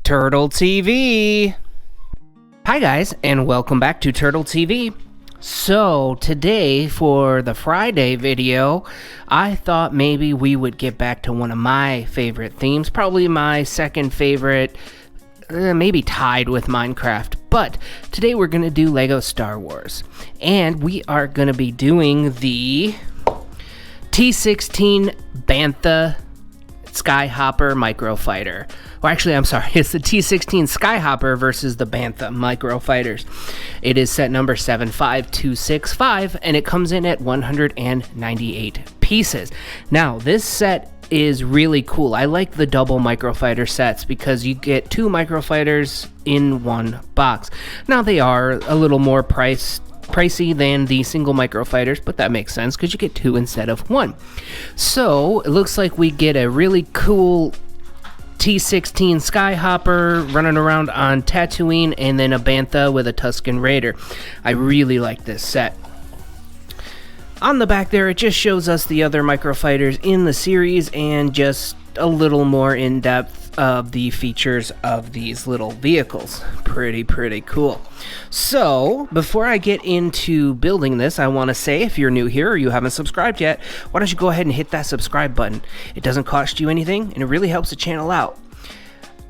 Turtle TV. Hi guys, and welcome back to Turtle TV. So today for the Friday video, I thought maybe we would get back to one of my favorite themes, probably my second favorite, maybe tied with Minecraft. But today we're going to do Lego Star Wars, and we are going to be doing the T16 Bantha Sky Hopper Microfighter. Well, actually, I'm sorry, it's the T16 Sky Hopper versus the Bantha Microfighters. It is set number 75265, and it comes in at 198 pieces. Now, this set is really cool. I like the double microfighter sets because you get two microfighters in one box. Now, they are a little more pricey than the single microfighters, but that makes sense because you get two instead of one. So it looks like we get a really cool T16 Sky Hopper running around on Tatooine, and then a Bantha with a Tuscan Raider. I really like this set. On the back there, it just shows us the other microfighters in the series and just a little more in depth of the features of these little vehicles. Pretty cool. So before I get into building this, I want to say, if you're new here or you haven't subscribed yet, why don't you go ahead and hit that subscribe button. It doesn't cost you anything and it really helps the channel out.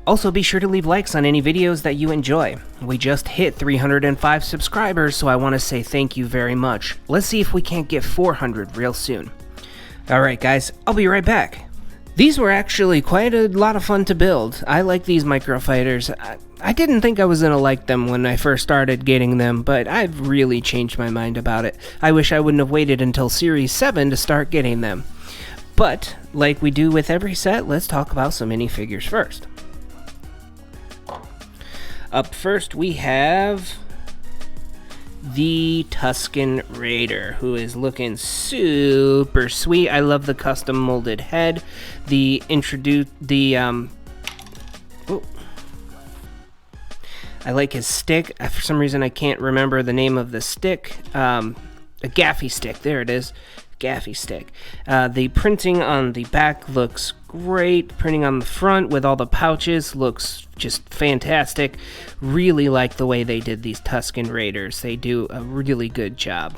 Also, be sure to leave likes on any videos that you enjoy. We just hit 305 subscribers, so I want to say thank you very much. Let's see if we can't get 400 real soon. Alright guys, I'll be right back. These were actually quite a lot of fun to build. I like these microfighters. I didn't think I was going to like them when I first started getting them, but I've really changed my mind about it. I wish I wouldn't have waited until Series 7 to start getting them. But, like we do with every set, let's talk about some minifigures first. Up first we have the Tuscan Raider, who is looking super sweet. I love the custom molded head. I like his stick. For some reason I can't remember the name of the stick. A gaffy stick, there it is. Gaffy stick. The printing on the back looks great. Printing on the front with all the pouches looks just fantastic. Really like the way they did these Tuscan Raiders. They do a really good job.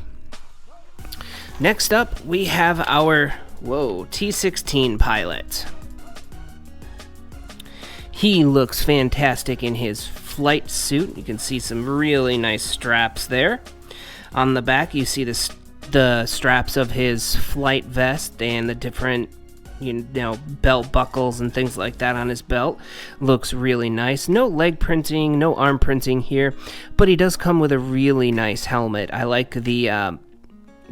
Next up, we have our T16 Pilot. He looks fantastic in his flight suit. You can see some really nice straps there. On the back, you see the straps of his flight vest and the different belt buckles and things like that on his belt. Looks really nice. No leg printing, no arm printing here, but he does come with a really nice helmet. I like the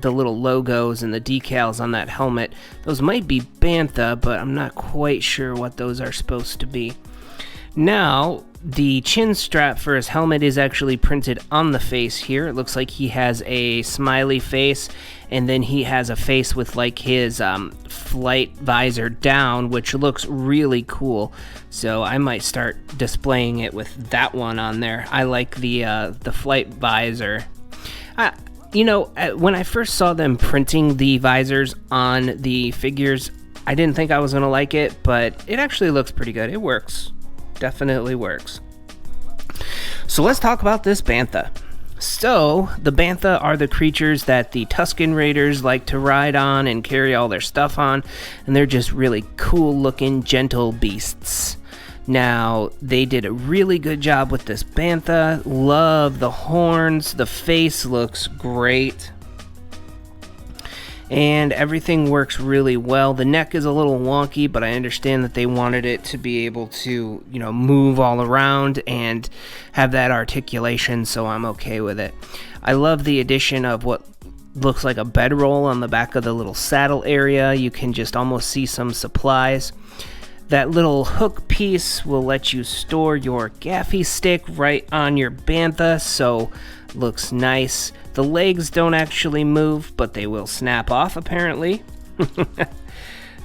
little logos and the decals on that helmet. Those might be Bantha, but I'm not quite sure what those are supposed to be. Now, the chin strap for his helmet is actually printed on the face here. It looks like he has a smiley face, and then he has a face with like his flight visor down, which looks really cool. So I might start displaying it with that one on there. I like the flight visor. When I first saw them printing the visors on the figures, I didn't think I was going to like it, but it actually looks pretty good. It works. Definitely works. So let's talk about this Bantha. So the Bantha are the creatures that the Tuscan Raiders like to ride on and carry all their stuff on, and they're just really cool looking gentle beasts. Now, they did a really good job with this Bantha. Love the horns. The face looks great. And everything works really well. The neck is a little wonky, but I understand that they wanted it to be able to, move all around and have that articulation, so I'm okay with it. I love the addition of what looks like a bedroll on the back of the little saddle area. You can just almost see some supplies. That little hook piece will let you store your gaffy stick right on your Bantha, so looks nice. The legs don't actually move, but they will snap off apparently.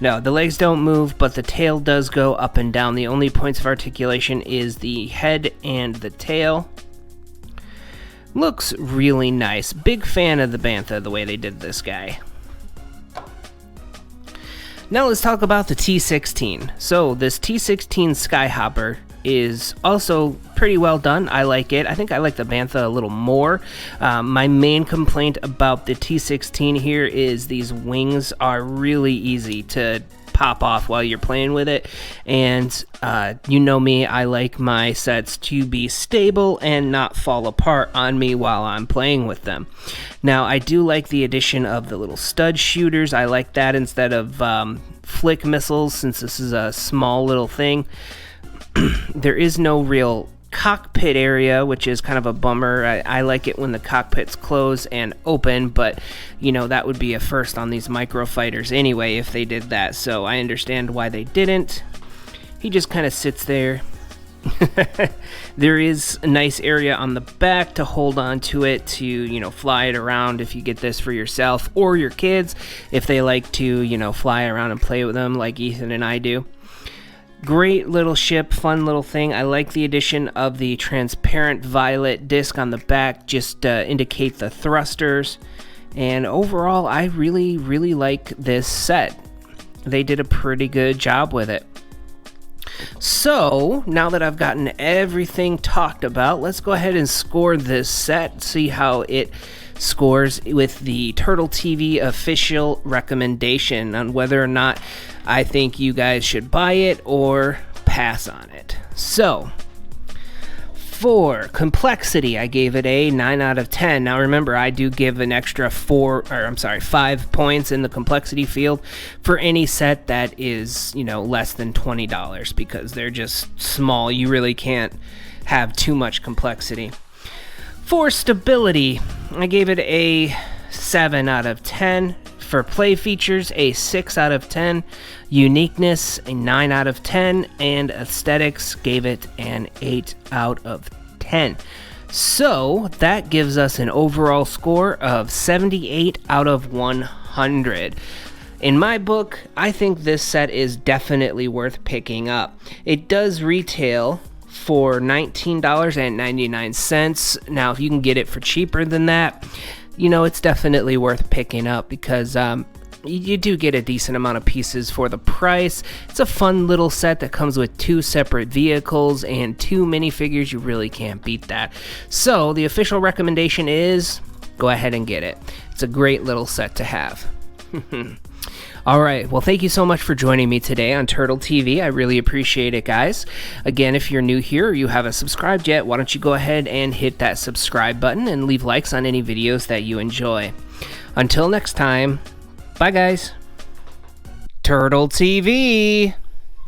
No, the legs don't move, but the tail does go up and down. The only points of articulation is the head and the tail. Looks really nice. Big fan of the Bantha, the way they did this guy. Now let's talk about the T16. So this T16 Sky Hopper is also pretty well done. I like it. I think I like the Bantha a little more. My main complaint about the T16 here is these wings are really easy to pop off while you're playing with it, and you know me, I like my sets to be stable and not fall apart on me while I'm playing with them. Now, I do like the addition of the little stud shooters. I like that instead of flick missiles, since this is a small little thing. There is no real cockpit area, which is kind of a bummer. I like it when the cockpits close and open, but you know, that would be a first on these microfighters anyway if they did that, so I understand why they didn't. He just kind of sits there. There is a nice area on the back to hold on to it, to, you know, fly it around if you get this for yourself or your kids if they like to, you know, fly around and play with them like Ethan and I do. Great little ship, fun little thing. I like the addition of the transparent violet disc on the back, just to indicate the thrusters. And overall, I really like this set. They did a pretty good job with it. So, now that I've gotten everything talked about, let's go ahead and score this set, see how it scores with the Turtle TV official recommendation on whether or not I think you guys should buy it or pass on it. So, for complexity, I gave it a 9 out of 10. Now remember, I do give an extra 5 points in the complexity field for any set that is, you know, less than $20, because they're just small. You really can't have too much complexity. For stability, I gave it a 7 out of 10. For play features, a 6 out of 10. Uniqueness, a 9 out of 10. And aesthetics, gave it an 8 out of 10. So that gives us an overall score of 78 out of 100. In my book, I think this set is definitely worth picking up. It does retail for $19.99. Now, if you can get it for cheaper than that, you know, it's definitely worth picking up, because you do get a decent amount of pieces for the price. It's a fun little set that comes with 2 separate vehicles and 2 minifigures. You really can't beat that. So the official recommendation is go ahead and get it. It's a great little set to have. Alright, well, thank you so much for joining me today on Turtle TV. I really appreciate it, guys. Again, if you're new here or you haven't subscribed yet, why don't you go ahead and hit that subscribe button and leave likes on any videos that you enjoy. Until next time, bye, guys. Turtle TV!